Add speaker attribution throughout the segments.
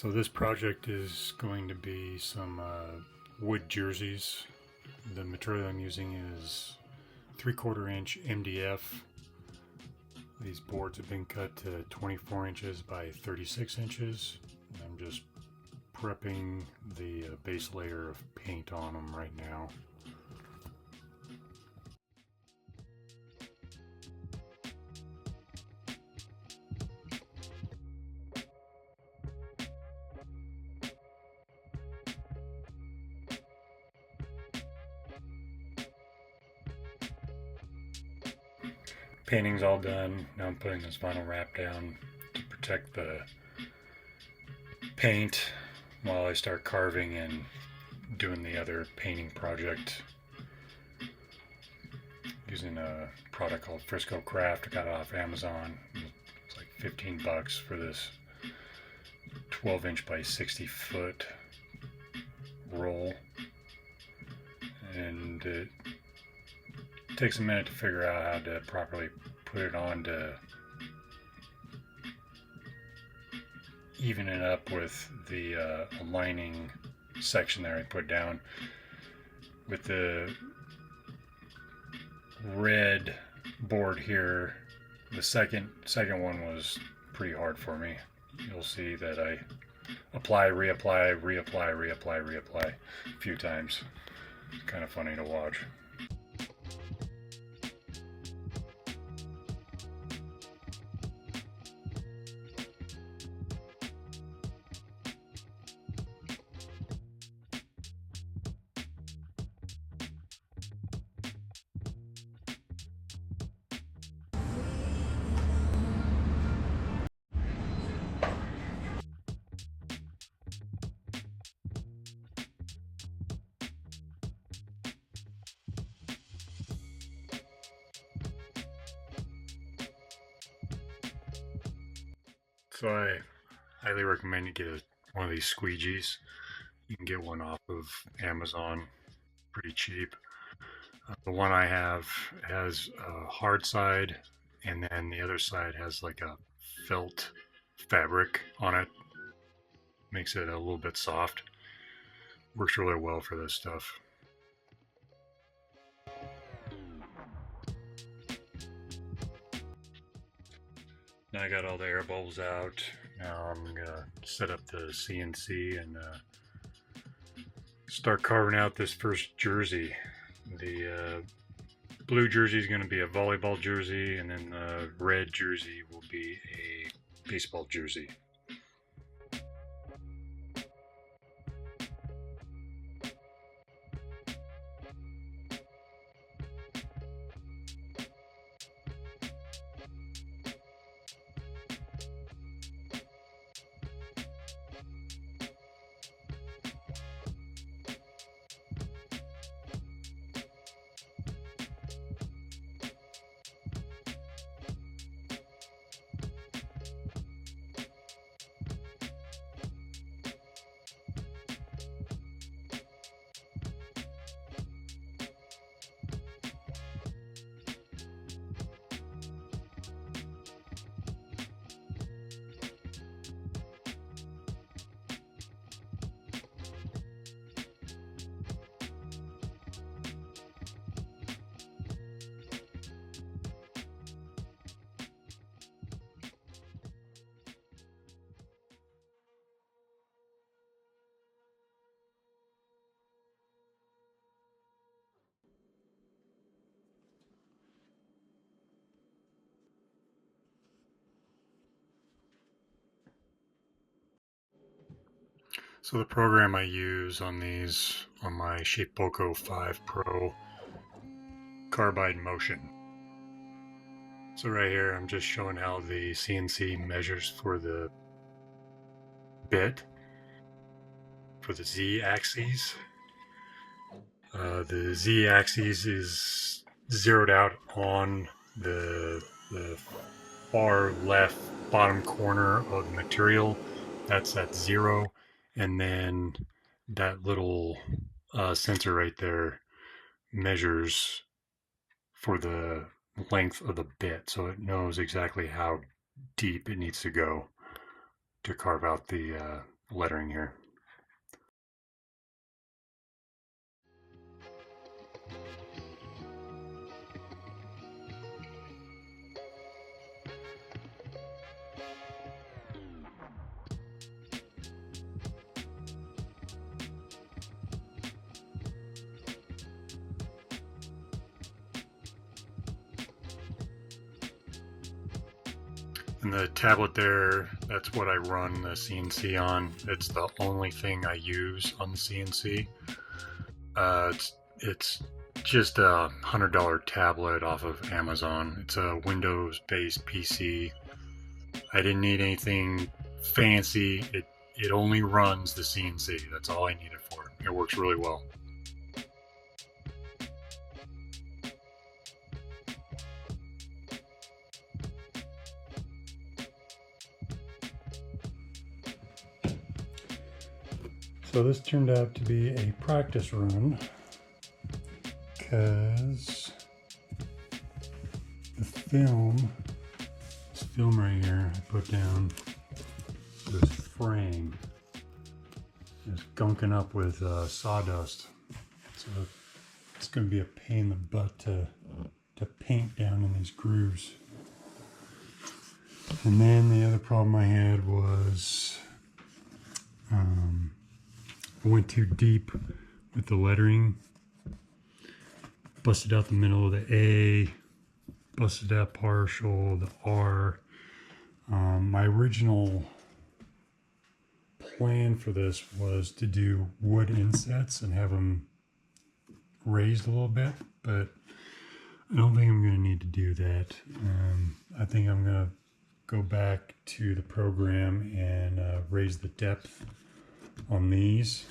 Speaker 1: So this project is going to be some wood jerseys. The material I'm using is 3/4 inch MDF. These boards have been cut to 24 inches by 36 inches. I'm just prepping the base layer of paint on them right now. Painting's all done. Now I'm putting this vinyl wrap down to protect the paint while I start carving and doing the other painting project using a product called Frisco Craft. I got it off Amazon. It's like 15 bucks for this 12 inch by 60 foot roll, and it takes a minute to figure out how to properly put it on to even it up with the aligning section there I put down. With the red board here, the second one was pretty hard for me. You'll see that I apply, reapply, reapply, reapply, reapply a few times. It's kind of funny to watch. So I highly recommend you get one of these squeegees. You can get one off of Amazon pretty cheap. The one I have has a hard side, and then the other side has like a felt fabric on it. Makes it a little bit soft. Works really well for this stuff. Now I got all the air bubbles out. Now I'm gonna set up the CNC and start carving out this first jersey. The blue jersey is going to be a volleyball jersey, and then the red jersey will be a baseball jersey. So the program I use on these, on my Shapeoko 5 Pro Carbide Motion. So right here I'm just showing how the CNC measures for the bit, for the Z-axis. The Z-axis is zeroed out on the far left bottom corner of the material. That's at 0. And then that little sensor right there measures for the length of the bit, so it knows exactly how deep it needs to go to carve out the lettering here. And the tablet there, that's what I run the CNC on. It's the only thing I use on the CNC. It's just a $100 tablet off of Amazon. It's a Windows-based PC. I didn't need anything fancy. It only runs the CNC. That's all I need it for. It works really well. So this turned out to be a practice run because the film, this film right here, I put down this frame is gunking up with sawdust. So it's going to be a pain in the butt to paint down in these grooves. And then the other problem I had was I went too deep with the lettering. Busted out the middle of the A, busted out partial, the R. My original plan for this was to do wood insets and have them raised a little bit, but I don't think I'm going to need to do that. I think I'm going to go back to the program and raise the depth on these,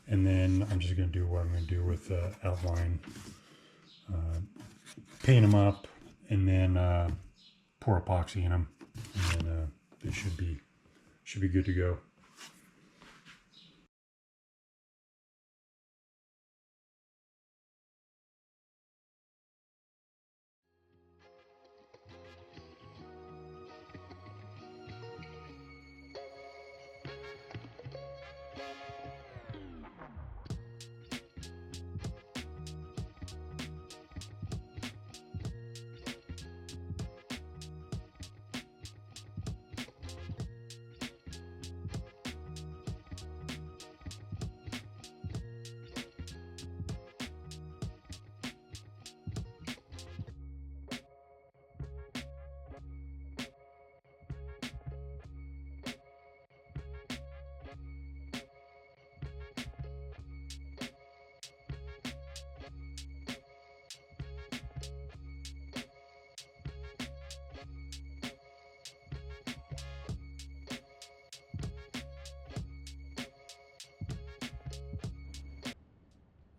Speaker 1: and then I'm just going to do what I'm going to do with the outline. Paint them up and then pour epoxy in them, and then they should be good to go.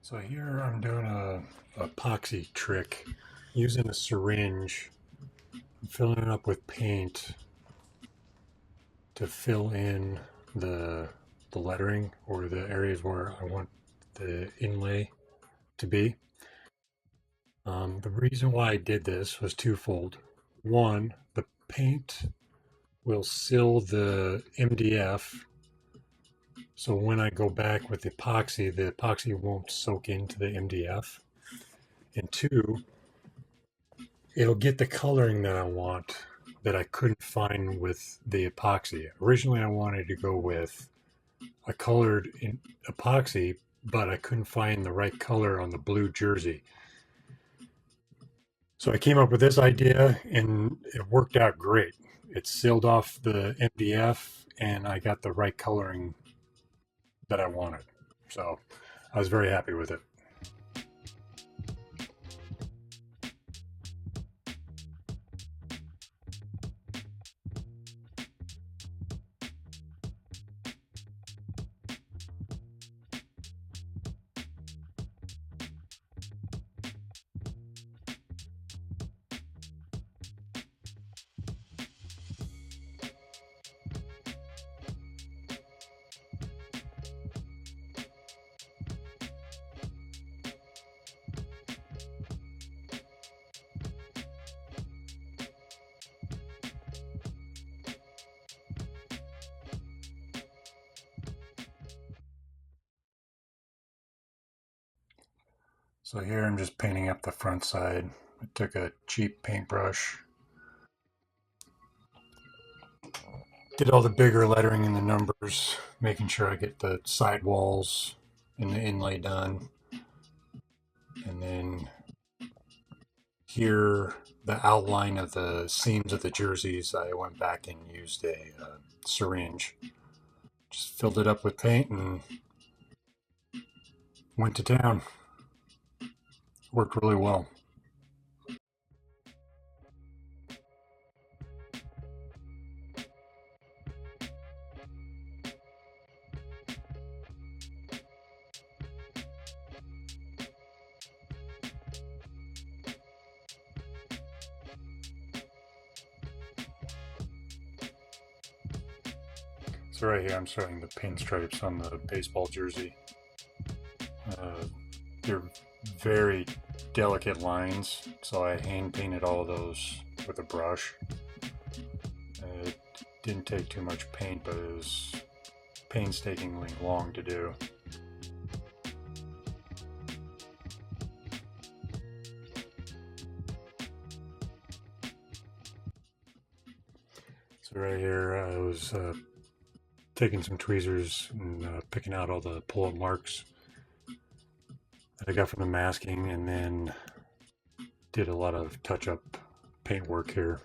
Speaker 1: So here I'm doing a epoxy trick using a syringe, filling it up with paint to fill in the lettering or the areas where I want the inlay to be. The reason why I did this was twofold. One, the paint will seal the MDF, so when I go back with the epoxy won't soak into the MDF. And two, it'll get the coloring that I want that I couldn't find with the epoxy. Originally, I wanted to go with a colored epoxy, but I couldn't find the right color on the blue jersey. So I came up with this idea and it worked out great. It sealed off the MDF and I got the right coloring that I wanted. So I was very happy with it. So here I'm just painting up the front side. I took a cheap paintbrush, did all the bigger lettering and the numbers, making sure I get the side walls and the inlay done. And then here, the outline of the seams of the jerseys, I went back and used a syringe. Just filled it up with paint and went to town. Worked really well. So right here I'm showing the pinstripes on the baseball jersey. They're very delicate lines, so I hand painted all of those with a brush. It didn't take too much paint, but it was painstakingly long to do. So right here I was taking some tweezers and picking out all the pull-up marks that I got from the masking, and then did a lot of touch-up paint work here.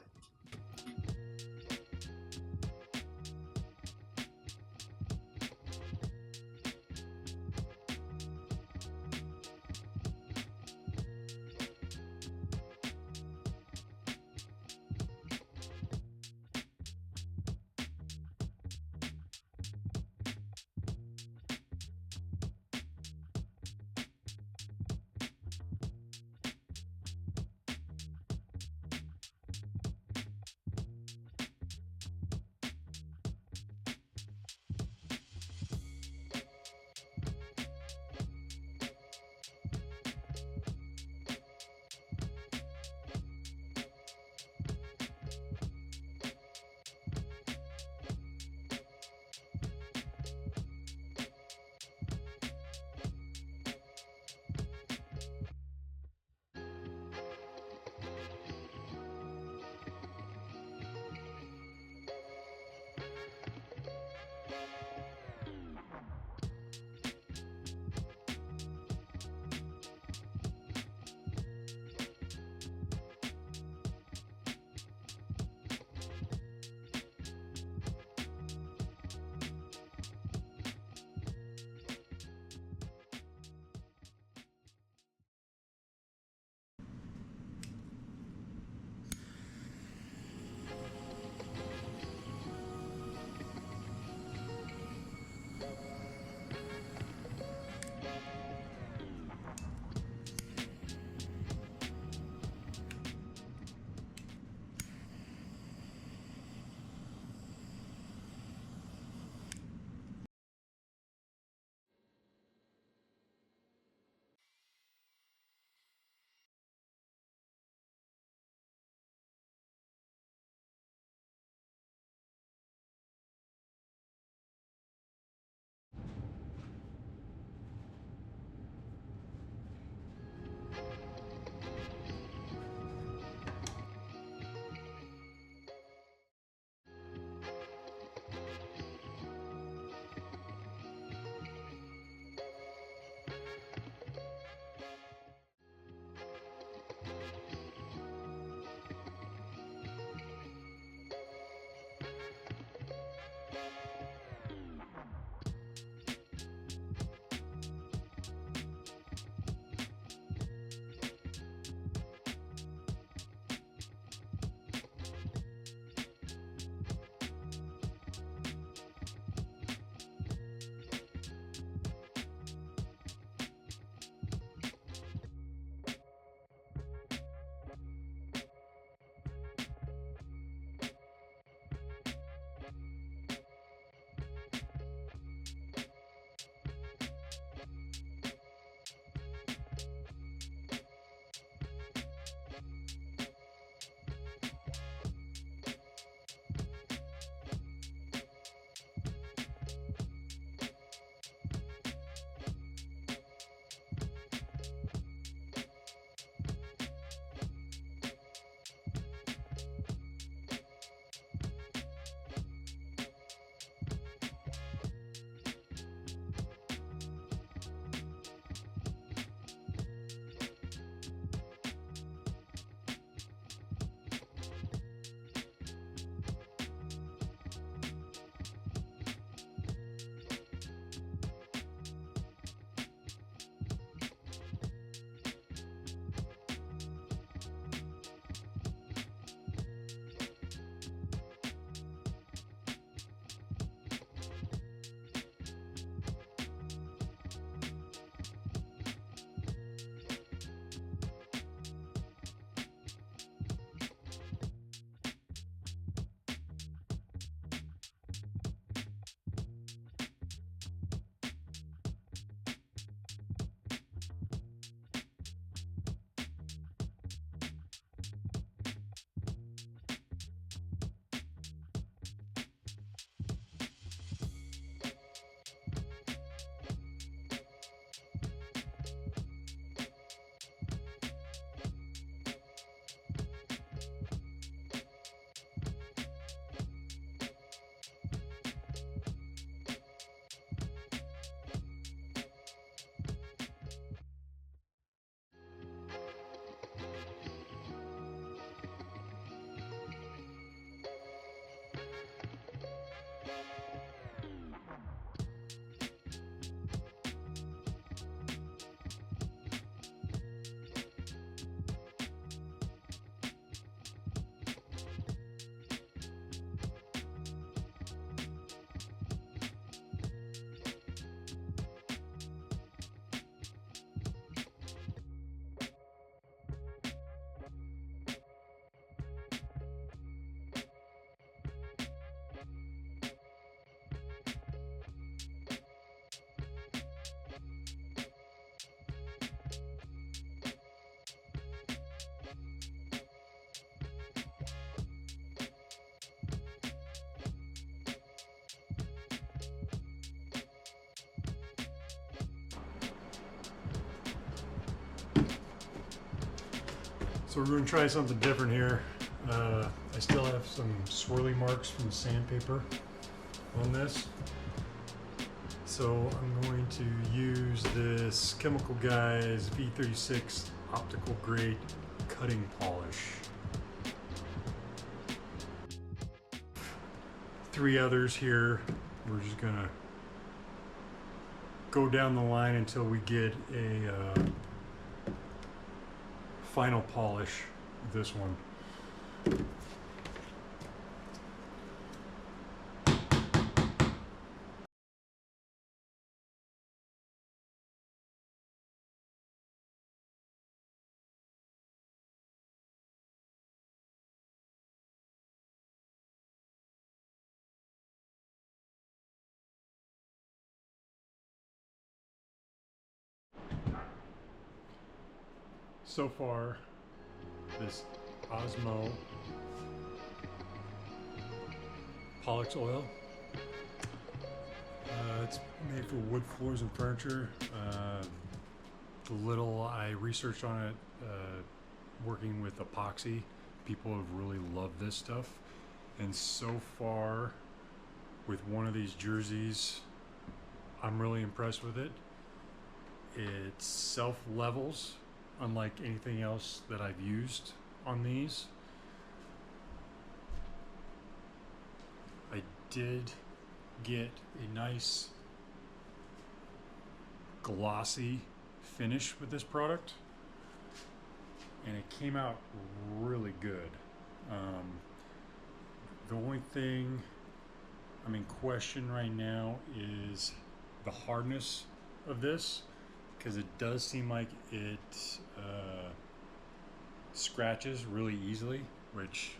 Speaker 1: So we're going to try something different here. I still have some swirly marks from the sandpaper on this. So I'm going to use this Chemical Guys V36 optical grade cutting polish. 3 others here. We're just going to go down the line until we get a final polish with this one. So far, this Osmo Pollux oil. It's made for wood floors and furniture. The little I researched on it, working with epoxy, people have really loved this stuff. And so far, with one of these jerseys, I'm really impressed with it. It self-levels, unlike anything else that I've used on these. I did get a nice glossy finish with this product, and it came out really good. The only thing I'm in question right now is the hardness of this, because it does seem like it scratches really easily, which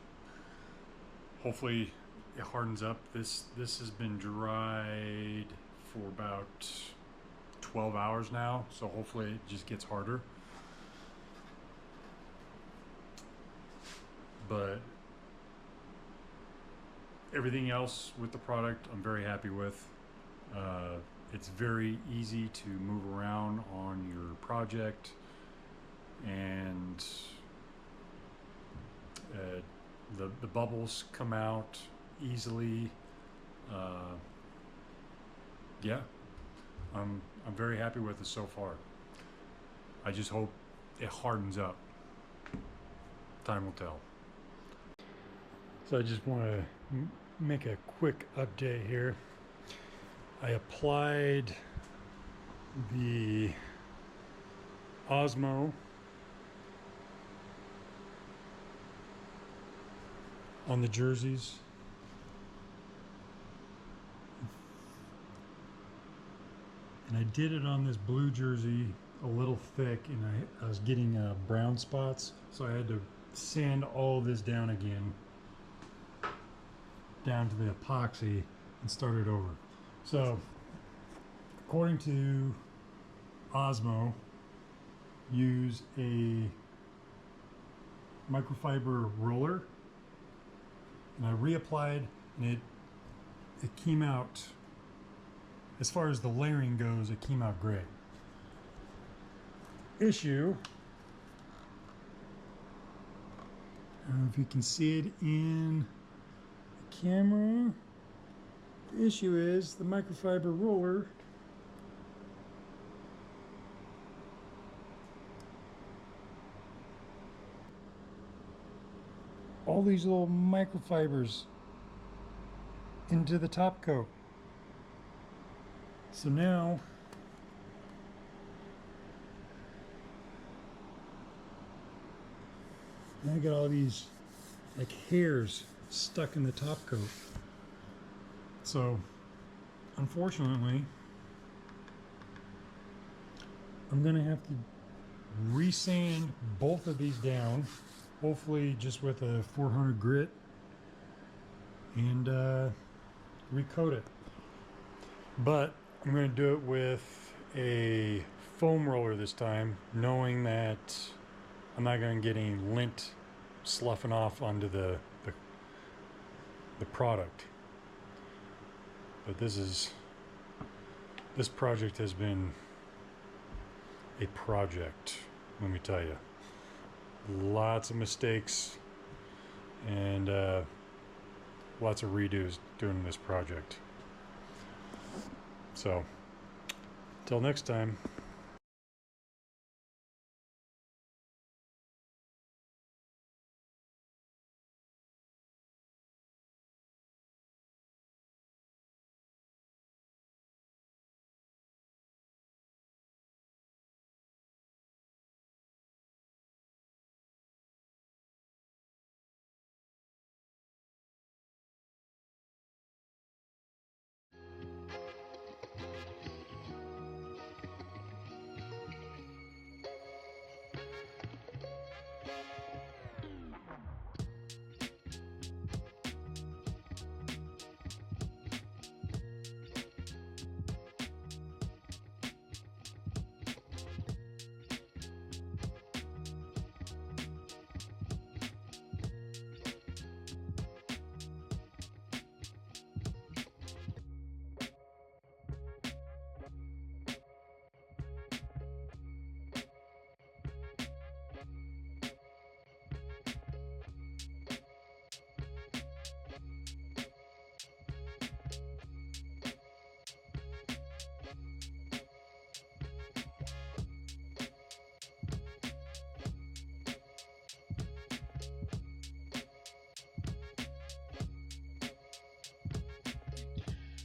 Speaker 1: hopefully it hardens up. This has been dried for about 12 hours now, so hopefully it just gets harder. But everything else with the product I'm very happy with. It's very easy to move around on your project, and the bubbles come out easily. Yeah, I'm very happy with it so far. I just hope it hardens up. Time will tell. So I just want to make a quick update here. I applied the Osmo on the jerseys. And I did it on this blue jersey a little thick, and I was getting brown spots, so I had to sand all this down again, down to the epoxy, and start it over. So, according to Osmo, use a microfiber roller, and I reapplied, and it came out, as far as the layering goes, it came out great. Issue, I don't know if you can see it in the camera. The issue is the microfiber roller all these little microfibers into the top coat. So now I got all these like hairs stuck in the top coat. So unfortunately, I'm gonna have to resand both of these down, hopefully just with a 400 grit, and recoat it. But I'm going to do it with a foam roller this time, knowing that I'm not going to get any lint sloughing off onto the product. But this project has been a project, let me tell you. lots of mistakes and lots of redos doing this project. So, till next time.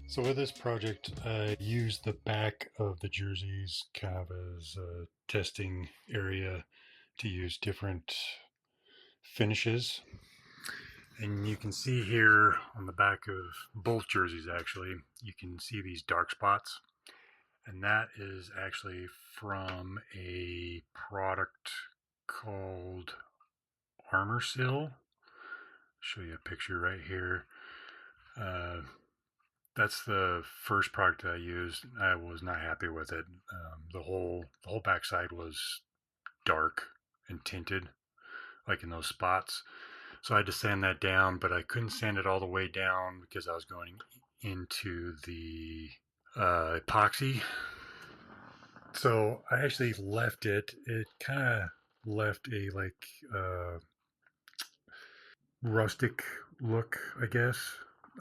Speaker 1: So with this project, I used the back of the jerseys kind of as a testing area to use different finishes. And you can see here on the back of both jerseys, actually, you can see these dark spots. And that is actually from a product called Armor Seal. Show you a picture right here. That's the first product that I used. I was not happy with it. The whole backside was dark and tinted, like in those spots. So I had to sand that down, but I couldn't sand it all the way down because I was going into the epoxy. So I actually left it. It kind of left a rustic look, I guess.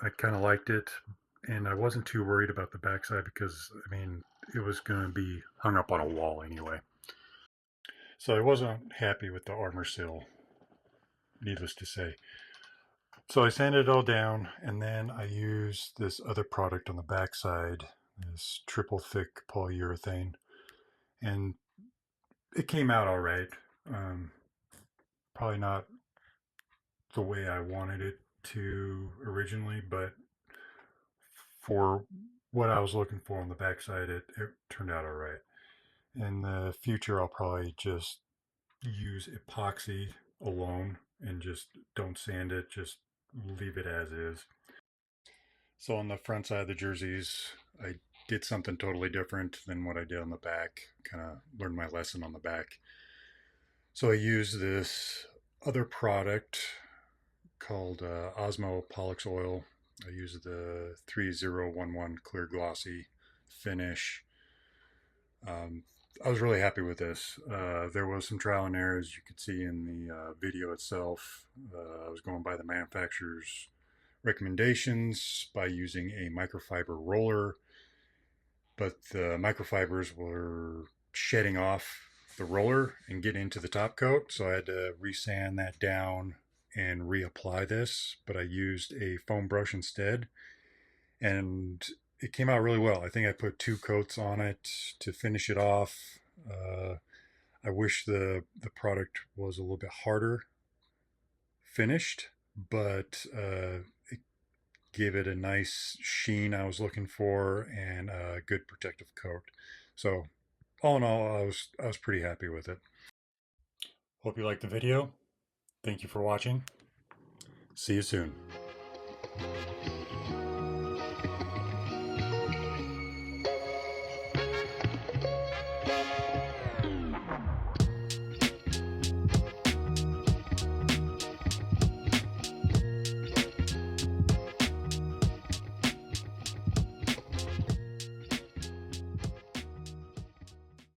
Speaker 1: I kind of liked it, and I wasn't too worried about the backside because I mean it was going to be hung up on a wall anyway. So I wasn't happy with the armor seal, needless to say. So I sanded it all down, and then I used this other product on the backside, this triple thick polyurethane, and it came out all right. Um, Probably not the way I wanted it to originally, but for what I was looking for on the backside, it turned out all right. In the future, I'll probably just use epoxy alone and just don't sand it, just leave it as is. So on the front side of the jerseys, I did something totally different than what I did on the back. Kind of learned my lesson on the back. So I used this other product called Osmo Pollux Oil. I used the 3011 clear glossy finish. I was really happy with this. There was some trial and error, as you could see in the video itself. I was going by the manufacturer's recommendations by using a microfiber roller, but the microfibers were shedding off the roller and getting into the top coat, so I had to resand that down and reapply this, but I used a foam brush instead, and it came out really well. I think I put 2 coats on it to finish it off. I wish the product was a little bit harder finished, but it gave it a nice sheen I was looking for and a good protective coat. So all in all, I was pretty happy with it. Hope you liked the video. Thank you for watching. See you soon.